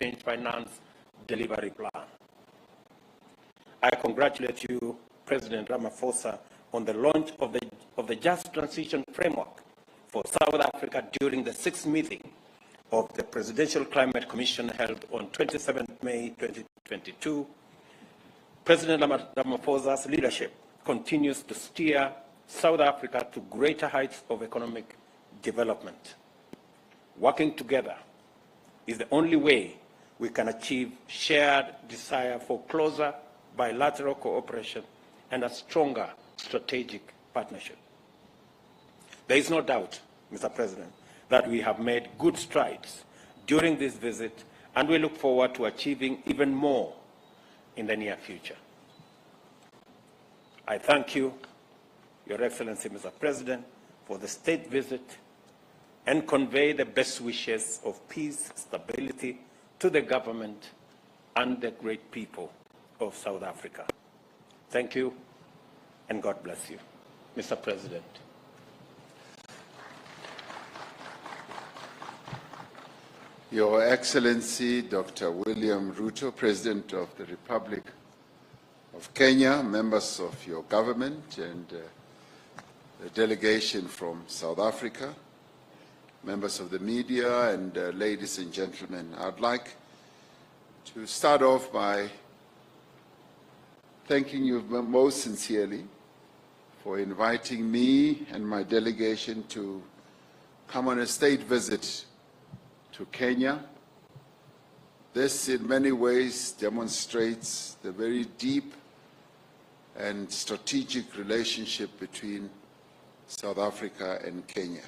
Change Finance Delivery Plan. I congratulate you, President Ramaphosa, on the launch of the Just Transition Framework for South Africa during the 6th meeting of the Presidential Climate Commission held on 27 May 2022. President Ramaphosa's leadership continues to steer South Africa to greater heights of economic development. Working together is the only way we can achieve shared desire for closer bilateral cooperation and a stronger strategic partnership. There is no doubt, Mr. President, that we have made good strides during this visit, and we look forward to achieving even more in the near future. I thank you, Your Excellency, Mr. President, for the state visit and convey the best wishes of peace, stability to the government and the great people of South Africa. Thank you, and God bless you, Mr. President. Your Excellency, Dr. William Ruto, President of the Republic of Kenya, members of your government and the delegation from South Africa, members of the media, and ladies and gentlemen, I'd like to start off by thanking you most sincerely for inviting me and my delegation to come on a state visit to Kenya. This in many ways demonstrates the very deep and strategic relationship between South Africa and Kenya.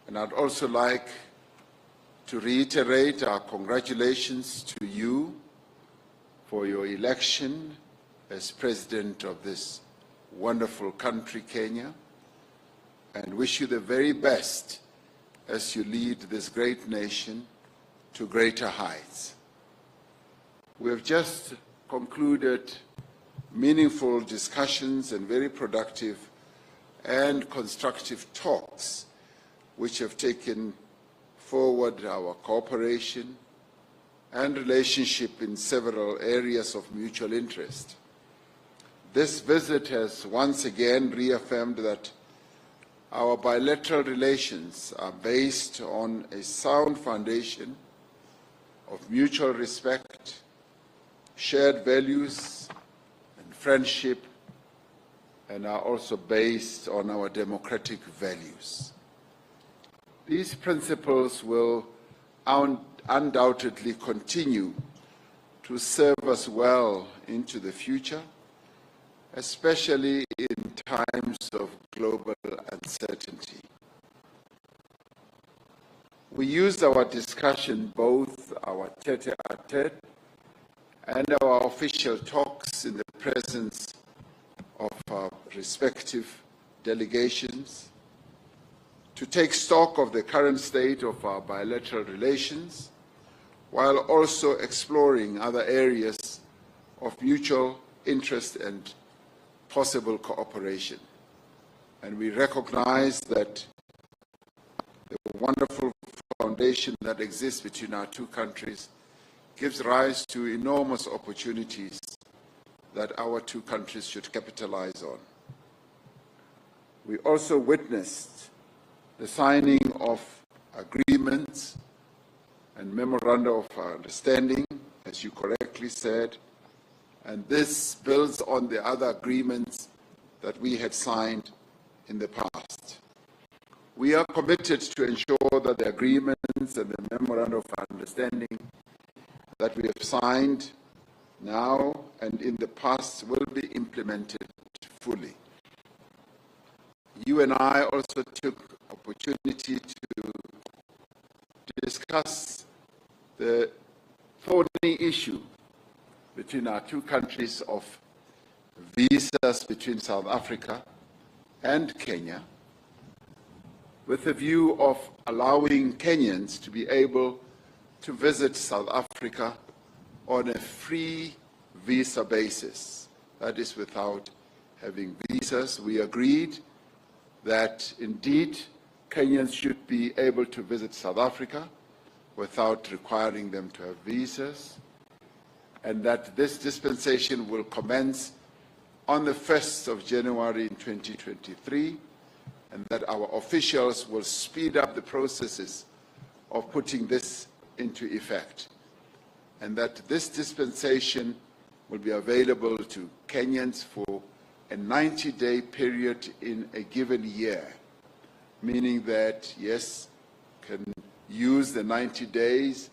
And I'd also like to reiterate our congratulations to you for your election as President of this wonderful country, Kenya, and wish you the very best as you lead this great nation to greater heights. We have just concluded meaningful discussions and very productive and constructive talks which have taken forward our cooperation and relationship in several areas of mutual interest. This visit has once again reaffirmed that our bilateral relations are based on a sound foundation of mutual respect, shared values, and friendship, and are also based on our democratic values. These principles will undoubtedly continue to serve us well into the future, especially in times of global uncertainty. We used our discussion, both our tete-a-tete and our official talks in the presence of our respective delegations, to take stock of the current state of our bilateral relations, while also exploring other areas of mutual interest and possible cooperation. And we recognize that the wonderful foundation that exists between our two countries gives rise to enormous opportunities that our two countries should capitalize on. We also witnessed the signing of agreements and memoranda of understanding, as you correctly said, and this builds on the other agreements that we had signed in the past. We are committed to ensure that the agreements and the memoranda of understanding that we have signed now and in the past will be implemented fully. You and I also took opportunity to discuss the thorny issue between our two countries of visas between South Africa and Kenya, with a view of allowing Kenyans to be able to visit South Africa on a free visa basis, that is without having visas. We agreed that indeed Kenyans should be able to visit South Africa without requiring them to have visas, and that this dispensation will commence on the 1st of January in 2023, and that our officials will speed up the processes of putting this into effect, and that this dispensation will be available to Kenyans for a 90-day period in a given year, meaning that, yes, can use the 90 days,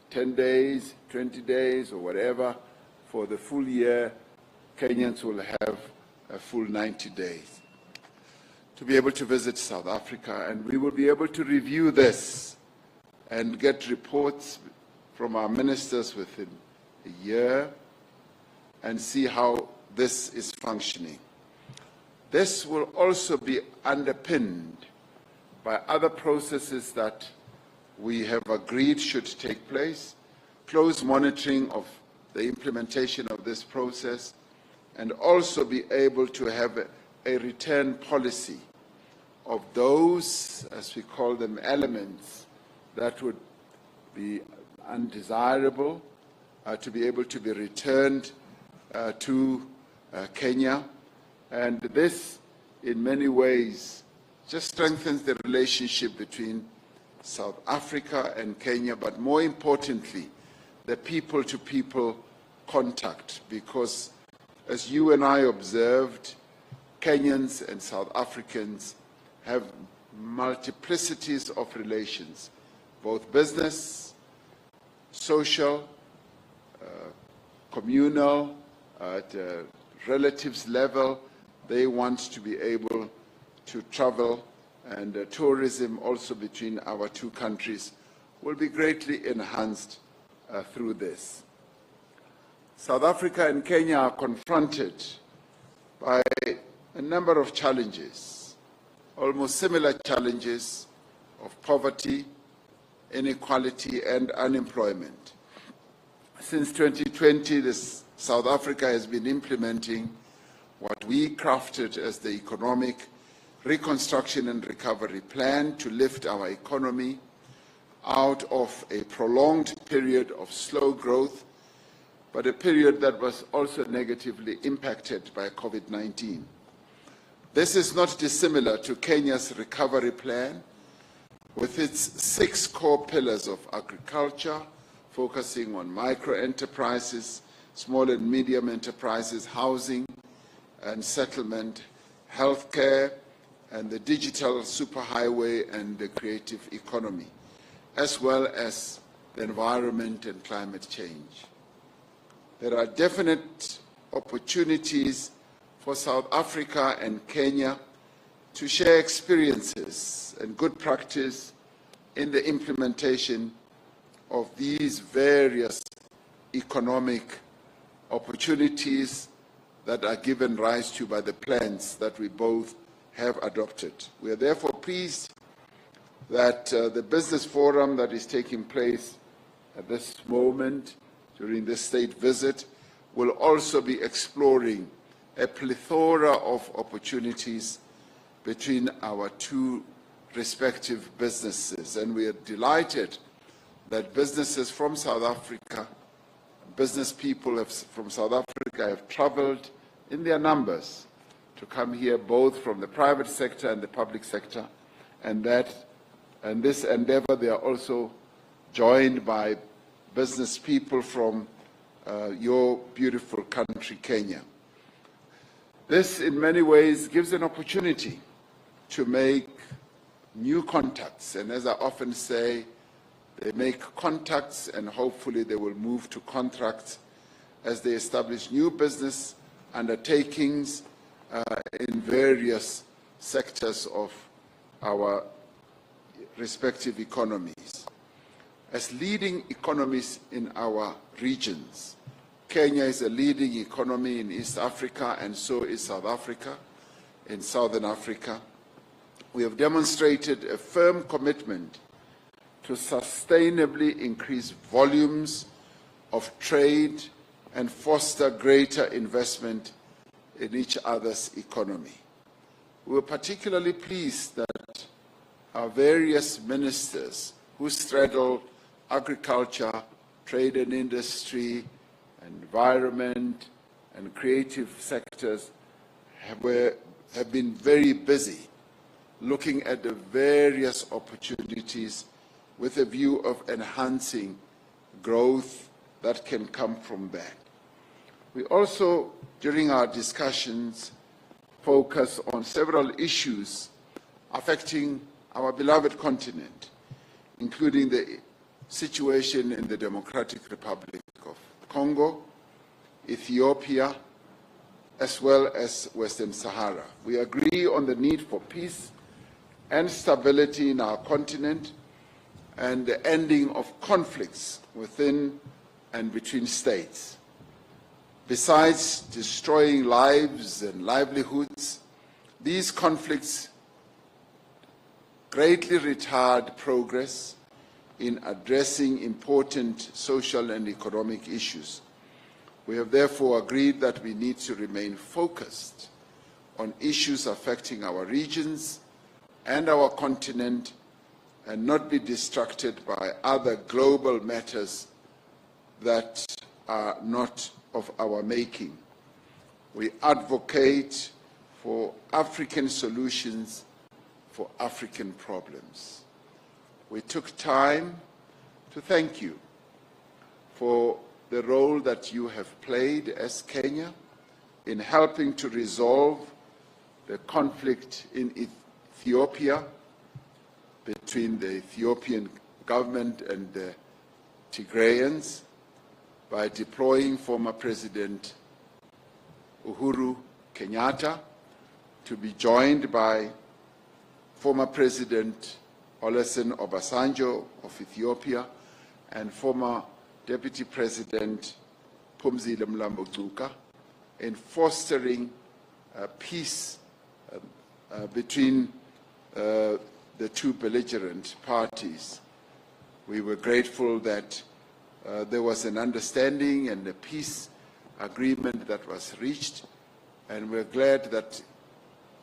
10 days, 20 days, or whatever. For the full year, Kenyans will have a full 90 days to be able to visit South Africa, and we will be able to review this and get reports from our ministers within a year and see how this is functioning. This will also be underpinned by other processes that we have agreed should take place, close monitoring of the implementation of this process, and also be able to have a return policy of those, as we call them, elements that would be undesirable to be able to be returned to Kenya. And this, in many ways, just strengthens the relationship between South Africa and Kenya, but more importantly, the people-to-people contact, because as you and I observed, Kenyans and South Africans have multiplicities of relations, both business, social, communal, at a relatives level. They want to be able to travel, and tourism also between our two countries will be greatly enhanced through this. South Africa and Kenya are confronted by a number of challenges, almost similar challenges of poverty, inequality, and unemployment. Since 2020, South Africa has been implementing what we crafted as the Economic Reconstruction and Recovery Plan to lift our economy out of a prolonged period of slow growth, but a period that was also negatively impacted by COVID-19. This is not dissimilar to Kenya's recovery plan, with its 6 core pillars of agriculture, focusing on micro-enterprises, small and medium enterprises, housing and settlement, healthcare, and the digital superhighway and the creative economy, as well as the environment and climate change. There are definite opportunities for South Africa and Kenya to share experiences and good practice in the implementation of these various economic opportunities that are given rise to by the plans that we both have adopted. We are therefore pleased that the business forum that is taking place at this moment during this state visit will also be exploring a plethora of opportunities between our two respective businesses. And we are delighted that businesses from South Africa, business people from South Africa have traveled in their numbers to come here, both from the private sector and the public sector, and this endeavor they are also joined by business people from your beautiful country, Kenya. This, in many ways, gives an opportunity to make new contacts, and as I often say, they make contacts and hopefully they will move to contracts as they establish new business undertakings in various sectors of our respective economies. As leading economies in our regions, Kenya is a leading economy in East Africa, and so is South Africa, in Southern Africa. We have demonstrated a firm commitment to sustainably increase volumes of trade and foster greater investment in each other's economy. We were particularly pleased that our various ministers who straddle agriculture, trade and industry, environment, and creative sectors have been very busy looking at the various opportunities with a view of enhancing growth that can come from that. We also, during our discussions, focus on several issues affecting our beloved continent, including the situation in the Democratic Republic of Congo, Ethiopia, as well as Western Sahara. We agree on the need for peace and stability in our continent and the ending of conflicts within and between states. Besides destroying lives and livelihoods, these conflicts greatly retard progress in addressing important social and economic issues. We have therefore agreed that we need to remain focused on issues affecting our regions and our continent and not be distracted by other global matters that are not of our making. We advocate for African solutions for African problems. We took time to thank you for the role that you have played as Kenya in helping to resolve the conflict in Ethiopia between the Ethiopian government and the Tigrayans by deploying former President Uhuru Kenyatta to be joined by former President Olusegun Obasanjo of Ethiopia and former Deputy President Phumzile Mlambo Ngcuka in fostering peace between the two belligerent parties. We were grateful that there was an understanding and a peace agreement that was reached, and we're glad that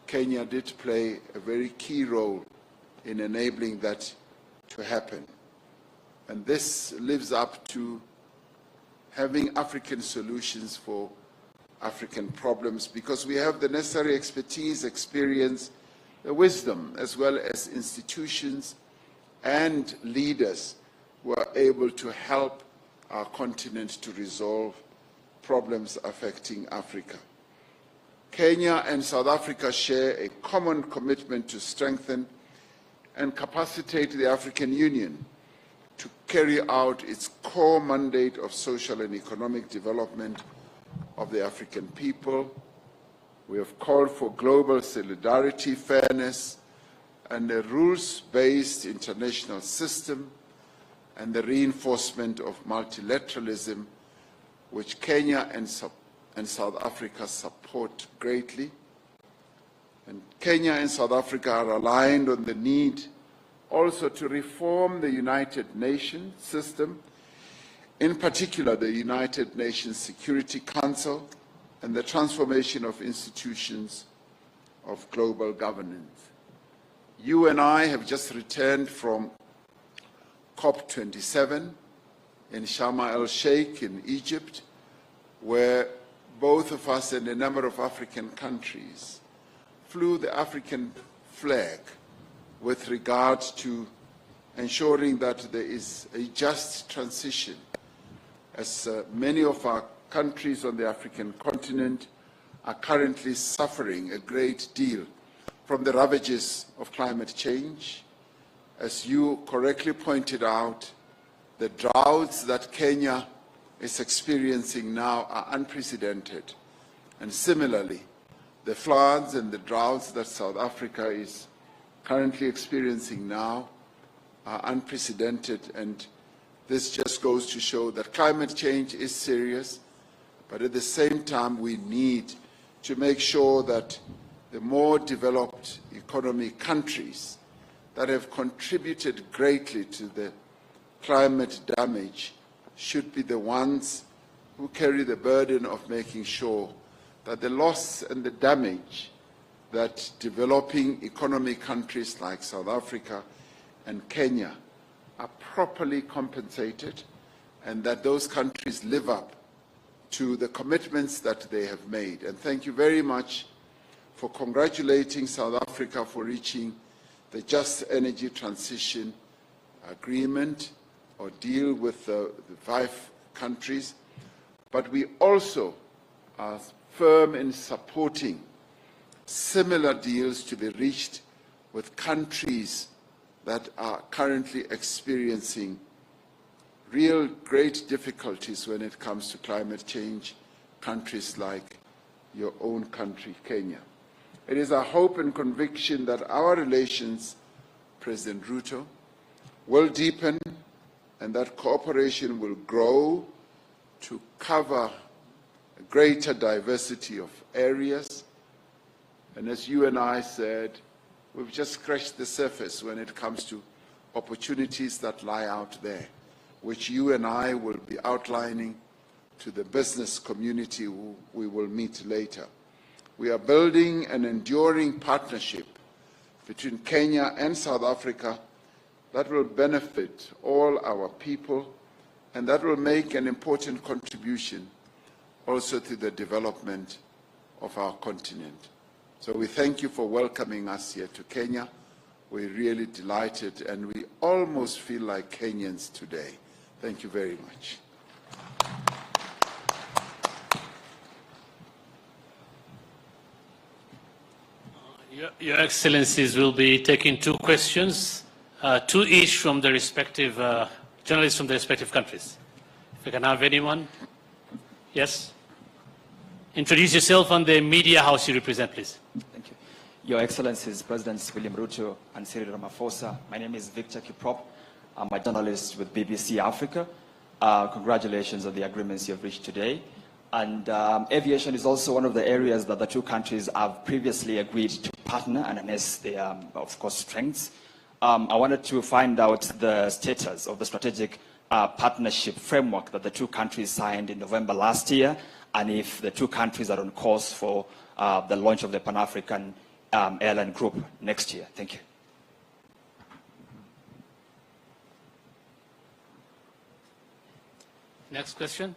Kenya did play a very key role in enabling that to happen. And this lives up to having African solutions for African problems because we have the necessary expertise, experience, the wisdom, as well as institutions and leaders who are able to help our continent to resolve problems affecting Africa. Kenya and South Africa share a common commitment to strengthen and capacitate the African Union to carry out its core mandate of social and economic development of the African people. We have called for global solidarity, fairness, and a rules-based international system, and the reinforcement of multilateralism, which Kenya and South Africa support greatly. And Kenya and South Africa are aligned on the need also to reform the United Nations system, in particular the United Nations Security Council and the transformation of institutions of global governance. You and I have just returned from COP27 in Sharm el-Sheikh in Egypt, where both of us and a number of African countries flew the African flag with regard to ensuring that there is a just transition, as many of our countries on the African continent are currently suffering a great deal from the ravages of climate change. As you correctly pointed out, the droughts that Kenya is experiencing now are unprecedented. And similarly, the floods and the droughts that South Africa is currently experiencing now are unprecedented. And this just goes to show that climate change is serious, but at the same time, we need to make sure that the more developed economy countries that have contributed greatly to the climate damage should be the ones who carry the burden of making sure that the loss and the damage that developing economy countries like South Africa and Kenya are properly compensated and that those countries live up to the commitments that they have made. And thank you very much for congratulating South Africa for reaching the Just Energy Transition Agreement or deal with the 5 countries. But we also are firm in supporting similar deals to be reached with countries that are currently experiencing real great difficulties when it comes to climate change, countries like your own country, Kenya. It is our hope and conviction that our relations, President Ruto, will deepen and that cooperation will grow to cover a greater diversity of areas. And as you and I said, we've just scratched the surface when it comes to opportunities that lie out there, which you and I will be outlining to the business community who we will meet later. We are building an enduring partnership between Kenya and South Africa that will benefit all our people and that will make an important contribution also to the development of our continent. So we thank you for welcoming us here to Kenya. We're really delighted and we almost feel like Kenyans today. Thank you very much. Your Excellencies will be taking 2 questions, 2 each from the respective journalists from the respective countries. If we can have anyone. Yes? Introduce yourself and the media house you represent, please. Thank you. Your Excellencies, Presidents William Ruto and Cyril Ramaphosa, my name is Victor Kiprop. I'm a journalist with BBC Africa. Congratulations on the agreements you have reached today. And aviation is also one of the areas that the 2 countries have previously agreed to partner and harness their, of course, strengths. I wanted to find out the status of the strategic partnership framework that the 2 countries signed in November last year, and if the 2 countries are on course for the launch of the Pan-African airline group next year. Thank you. Next question.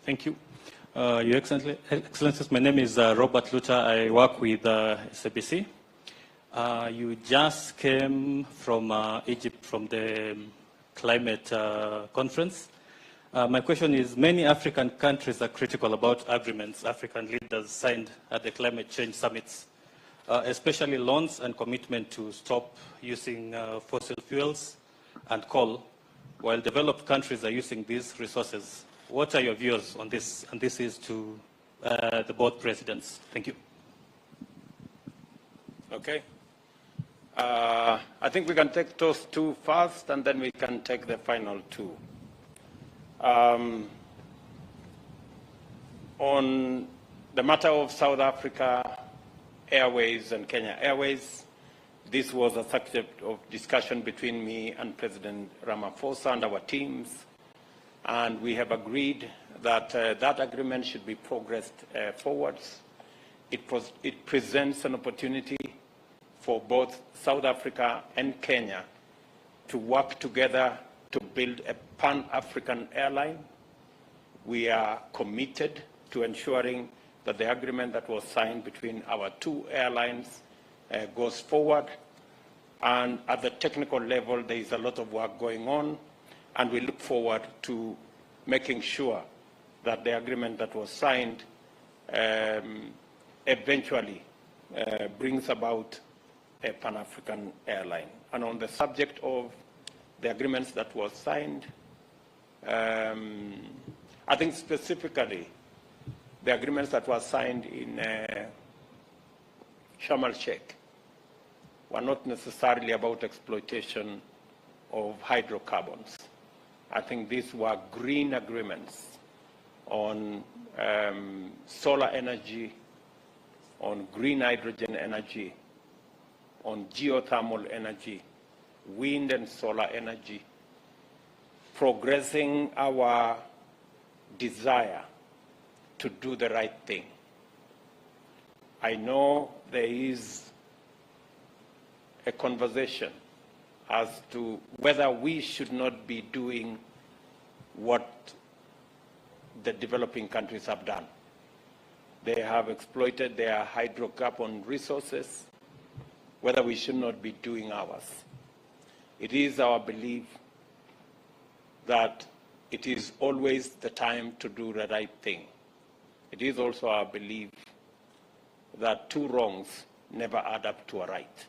Thank you. Your Excellencies, my name is Robert Luther. I work with SABC. You just came from Egypt from the climate conference. My question is, many African countries are critical about agreements African leaders signed at the climate change summits, especially loans and commitment to stop using fossil fuels and coal, while developed countries are using these resources. What are your views on this? And this is to the both presidents. Thank you. Okay. I think we can take those 2 first, and then we can take the final 2. On the matter of South Africa Airways and Kenya Airways, this was a subject of discussion between me and President Ramaphosa and our teams. And we have agreed that that agreement should be progressed forwards. It presents an opportunity for both South Africa and Kenya to work together to build a Pan-African airline. We are committed to ensuring that the agreement that was signed between our 2 airlines goes forward. And at the technical level, there is a lot of work going on. And we look forward to making sure that the agreement that was signed eventually brings about a Pan-African airline. And on the subject of the agreements that was signed, I think specifically the agreements that were signed in Sharm el-Sheikh were not necessarily about exploitation of hydrocarbons. I think these were green agreements on solar energy, on green hydrogen energy, on geothermal energy, wind and solar energy, progressing our desire to do the right thing. I know there is a conversation as to whether we should not be doing what the developing countries have done. They have exploited their hydrocarbon resources, whether we should not be doing ours. It is our belief that it is always the time to do the right thing. It is also our belief that two wrongs never add up to a right.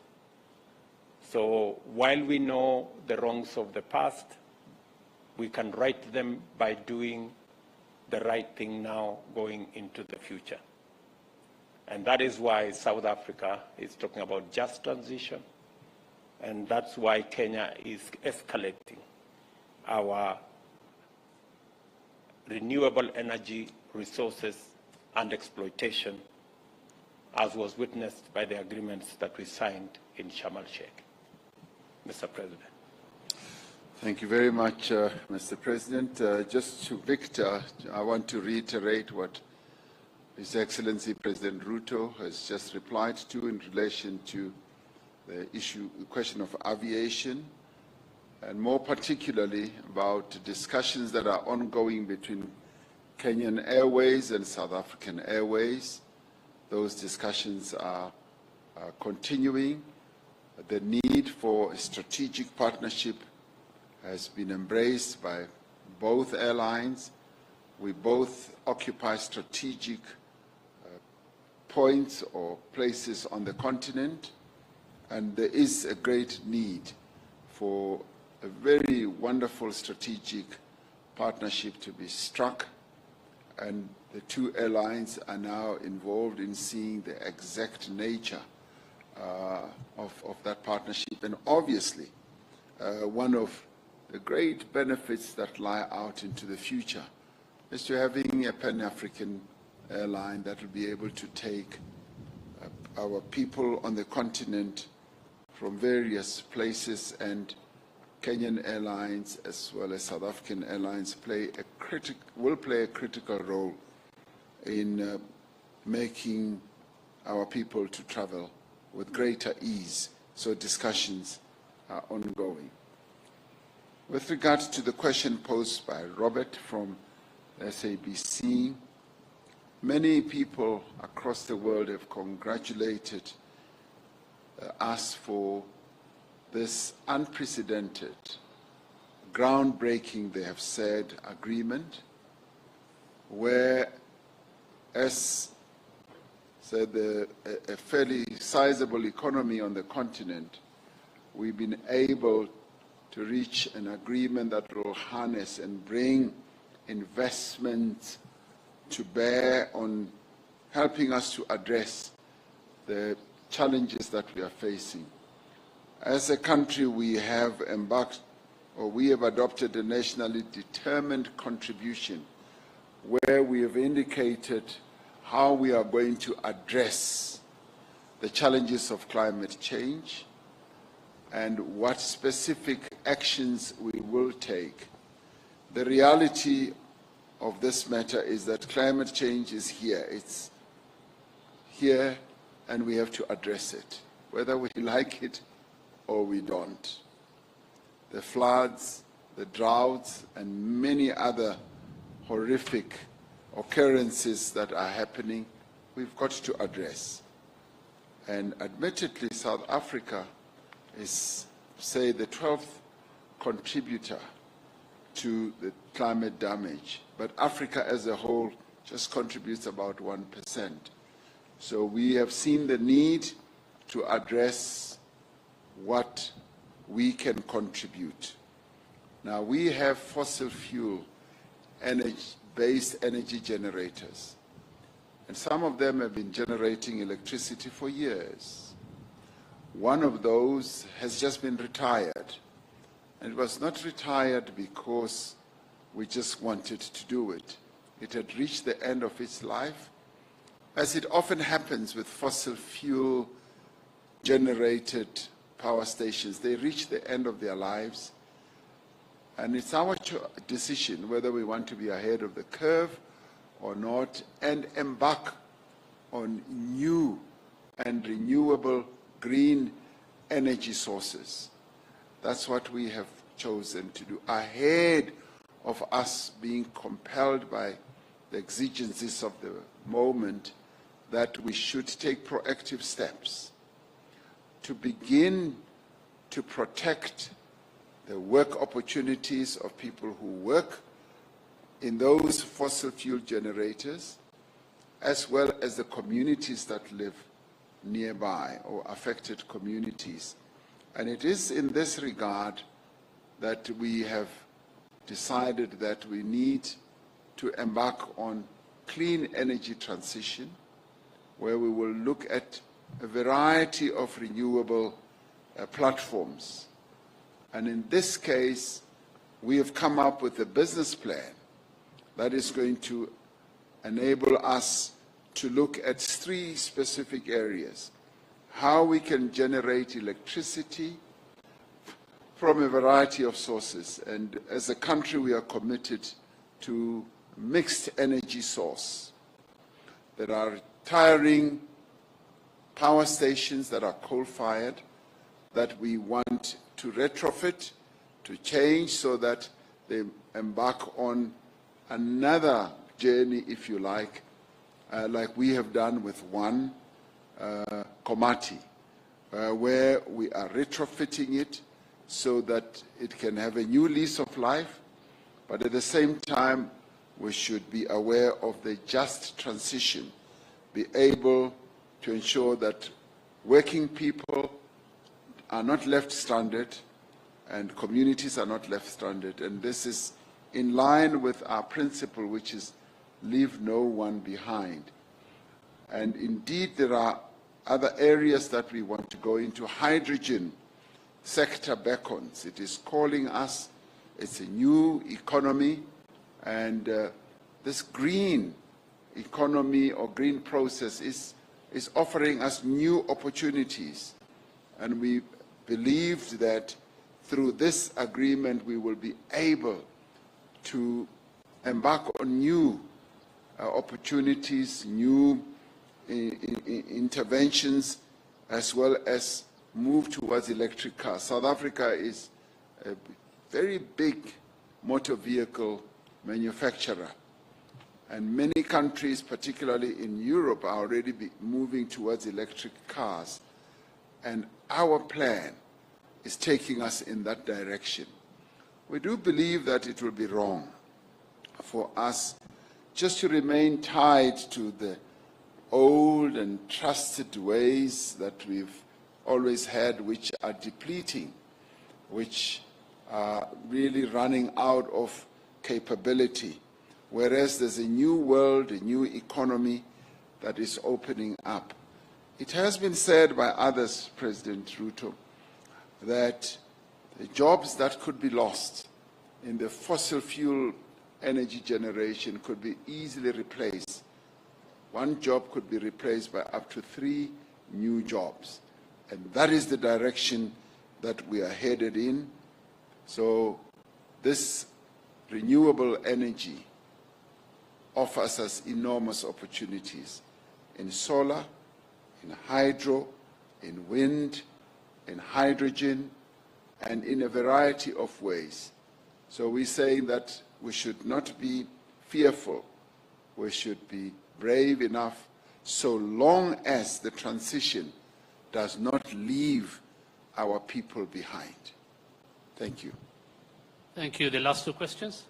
So while we know the wrongs of the past, we can right them by doing the right thing now going into the future. And that is why South Africa is talking about just transition, and that's why Kenya is escalating our renewable energy resources and exploitation, as was witnessed by the agreements that we signed in Sharm el-Sheikh. Mr. President. Thank you very much, Mr. President. Just to Victor, I want to reiterate what His Excellency President Ruto has just replied to in relation to the question of aviation, and more particularly about discussions that are ongoing between Kenyan Airways and South African Airways. Those discussions are continuing. The need for a strategic partnership has been embraced by both airlines. We both occupy strategic points or places on the continent, and there is a great need for a very wonderful strategic partnership to be struck, and the two airlines are now involved in seeing the exact nature of that partnership. And obviously, one of the great benefits that lie out into the future is to having a Pan-African airline that will be able to take our people on the continent from various places, and Kenyan Airlines as well as South African Airlines will play a critical role in making our people to travel with greater ease. So discussions are ongoing. With regard to the question posed by Robert from SABC, many people across the world have congratulated us for this unprecedented, groundbreaking, they have said, agreement, where, as said, a fairly sizable economy on the continent, we've been able to reach an agreement that will harness and bring investment to bear on helping us to address the challenges that we are facing. As a country, we have adopted a nationally determined contribution where we have indicated how we are going to address the challenges of climate change and what specific actions we will take. The reality of this matter is that climate change is here. It's here, and we have to address it, whether we like it or we don't. The floods, the droughts, and many other horrific occurrences that are happening, we've got to address. And admittedly, South Africa is, say, the 12th contributor to the climate damage, but Africa as a whole just contributes about 1%. So we have seen the need to address what we can contribute. Now, we have fossil fuel based energy generators, and some of them have been generating electricity for years. One of those has just been retired, and it was not retired because we just wanted to do it. It had reached the end of its life, as it often happens with fossil fuel generated power stations. They reach the end of their lives, and it's our decision whether we want to be ahead of the curve or not and embark on new and renewable green energy sources. That's what we have chosen to do, ahead of us being compelled by the exigencies of the moment, that we should take proactive steps to begin to protect the work opportunities of people who work in those fossil fuel generators, as well as the communities that live nearby or affected communities. And it is in this regard that we have decided that we need to embark on clean energy transition, where we will look at a variety of renewable platforms. And in this case, we have come up with a business plan that is going to enable us to look at 3 specific areas: how we can generate electricity from a variety of sources. And as a country, we are committed to mixed energy source. There are retiring power stations that are coal-fired that we want to retrofit, to change, so that they embark on another journey, if you like we have done with one Komati, where we are retrofitting it so that it can have a new lease of life, but at the same time, we should be aware of the just transition, be able to ensure that working people are not left stranded and communities are not left stranded. And this is in line with our principle, which is leave no one behind. And indeed, there are other areas that we want to go into. Hydrogen sector beckons. It is calling us. It's a new economy. And this green economy or green process is offering us new opportunities. And we believed that through this agreement, we will be able to embark on new opportunities, new interventions, as well as move towards electric cars. South Africa is a very big motor vehicle manufacturer, and many countries, particularly in Europe, are already moving towards electric cars. And our plan is taking us in that direction. We do believe that it will be wrong for us just to remain tied to the old and trusted ways that we've always had, which are depleting, which are really running out of capability, whereas there's a new world, a new economy that is opening up. It has been said by others, President Ruto, that the jobs that could be lost in the fossil fuel energy generation could be easily replaced. One job could be replaced by up to 3 new jobs. And that is the direction that we are headed in. So this renewable energy offers us enormous opportunities in solar, in hydro, in wind, in hydrogen, and in a variety of ways. So we're saying that we should not be fearful. We should be brave enough, so long as the transition does not leave our people behind. Thank you. Thank you. The last 2 questions.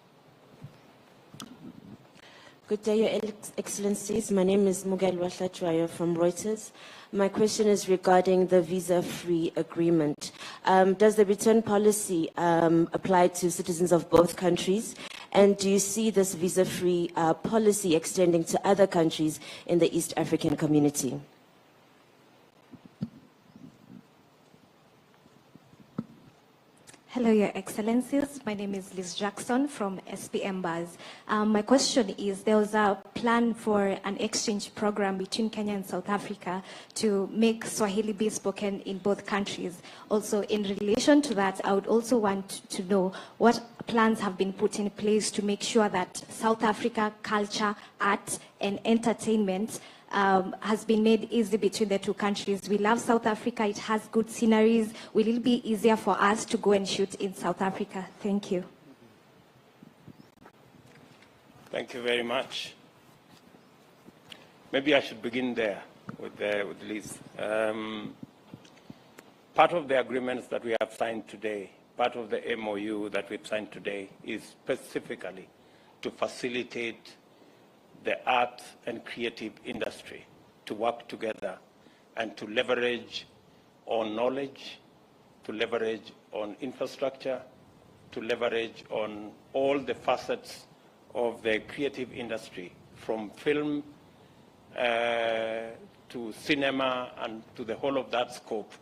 Good day, Your Excellencies. My name is Mugal Wahlachwayo from Reuters. My question is regarding the visa-free agreement. Does the return policy apply to citizens of both countries? And do you see this visa-free policy extending to other countries in the East African community? Hello, Your Excellencies. My name is Liz Jackson from SPM Buzz. My question is, there was a plan for an exchange program between Kenya and South Africa to make Swahili be spoken in both countries. Also, in relation to that, I would also want to know what plans have been put in place to make sure that South Africa culture, art, and entertainment has been made easy between the two countries. We love South Africa. It has good sceneries. Will it be easier for us to go and shoot in South Africa? Thank you. Thank you very much. Maybe I should begin there with Liz. Part of the agreements that we have signed today, part of the MOU that we've signed today is specifically to facilitate the art and creative industry to work together and to leverage on knowledge, to leverage on infrastructure, to leverage on all the facets of the creative industry, from film to cinema and to the whole of that scope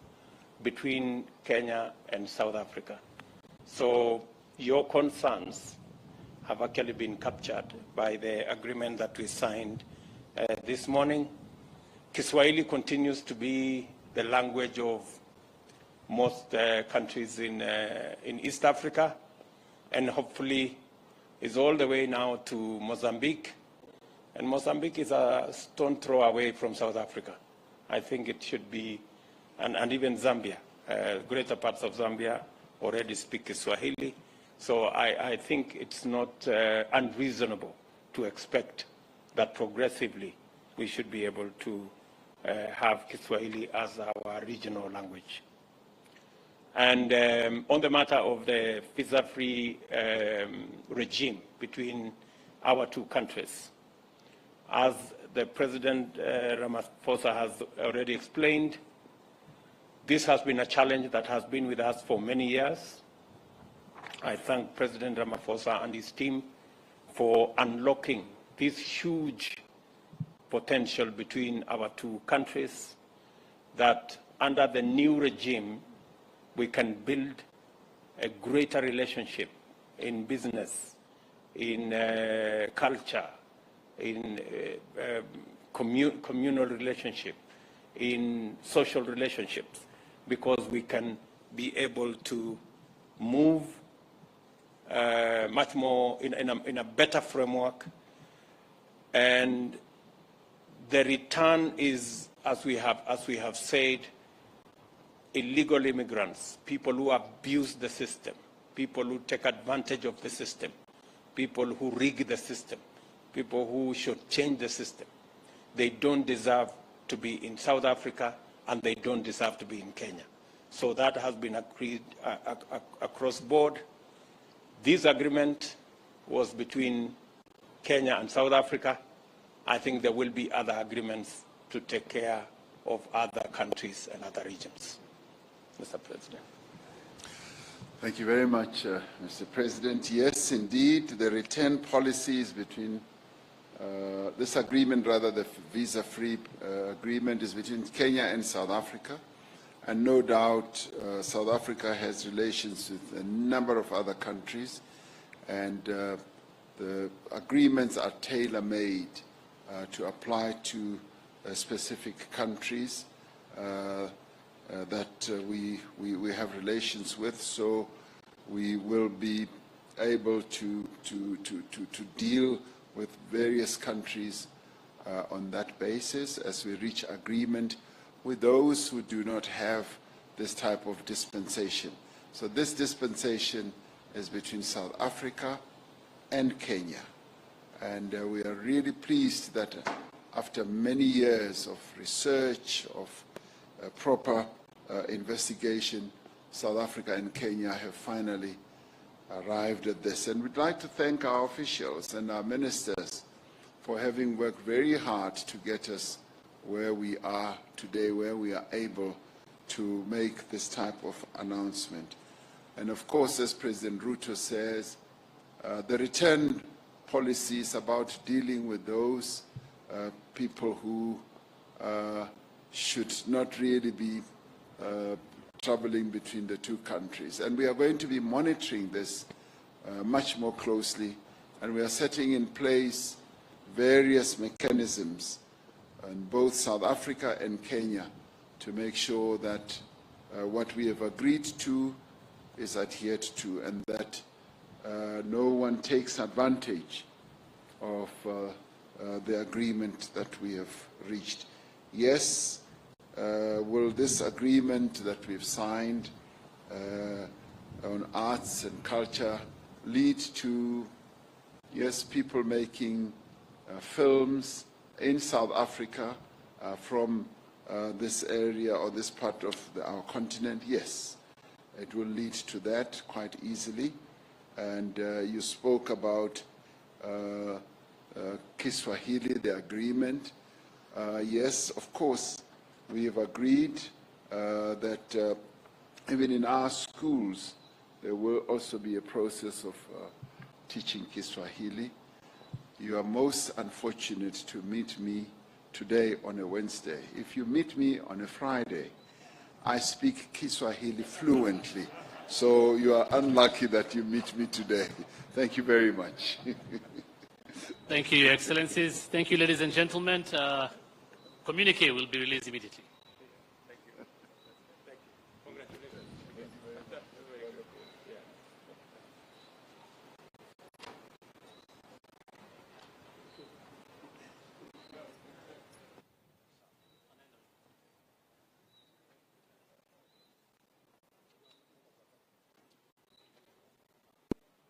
between Kenya and South Africa. So your concerns have actually been captured by the agreement that we signed this morning. Kiswahili continues to be the language of most countries in East Africa, and hopefully is all the way now to Mozambique. And Mozambique is a stone throw away from South Africa. I think it should be, and even Zambia, greater parts of Zambia already speak Kiswahili. So I think it's not unreasonable to expect that progressively we should be able to have Kiswahili as our regional language. And on the matter of the visa-free regime between our two countries, as the President Ramaphosa has already explained, this has been a challenge that has been with us for many years. I thank President Ramaphosa and his team for unlocking this huge potential between our two countries, that under the new regime, we can build a greater relationship in business, in culture, in communal relationship, in social relationships, because we can be able to move much more in a better framework. And the return is, as we have said, illegal immigrants, people who abuse the system, people who take advantage of the system, people who rig the system, people who should change the system. They don't deserve to be in South Africa, and they don't deserve to be in Kenya. So that has been agreed across board. This agreement was between Kenya and South Africa. I think there will be other agreements to take care of other countries and other regions. Mr. President. Thank you very much, Mr. President. Yes, indeed, the return policies between this agreement, rather the visa-free agreement, is between Kenya and South Africa. And no doubt, South Africa has relations with a number of other countries, and the agreements are tailor-made to apply to specific countries that we have relations with. So we will be able to deal with various countries on that basis as we reach agreement with those who do not have this type of dispensation. So this dispensation is between South Africa and Kenya. And we are really pleased that after many years of research, of proper investigation, South Africa and Kenya have finally arrived at this. And we'd like to thank our officials and our ministers for having worked very hard to get us where we are today, where we are able to make this type of announcement. And of course, as President Ruto says, the return policy is about dealing with those people who should not really be traveling between the two countries. And we are going to be monitoring this much more closely, and we are setting in place various mechanisms in both South Africa and Kenya to make sure that what we have agreed to is adhered to, and that no one takes advantage of the agreement that we have reached. Yes, will this agreement that we've signed on arts and culture lead to, yes, people making films in South Africa from this area or this part of our continent? Yes, it will lead to that quite easily. And you spoke about Kiswahili, the agreement. Yes, of course, we have agreed that even in our schools, there will also be a process of teaching Kiswahili. You are most unfortunate to meet me today on a Wednesday. If you meet me on a Friday, I speak Kiswahili fluently. So you are unlucky that you meet me today. Thank you very much. Thank you, Your Excellencies. Thank you, ladies and gentlemen. Communique will be released immediately.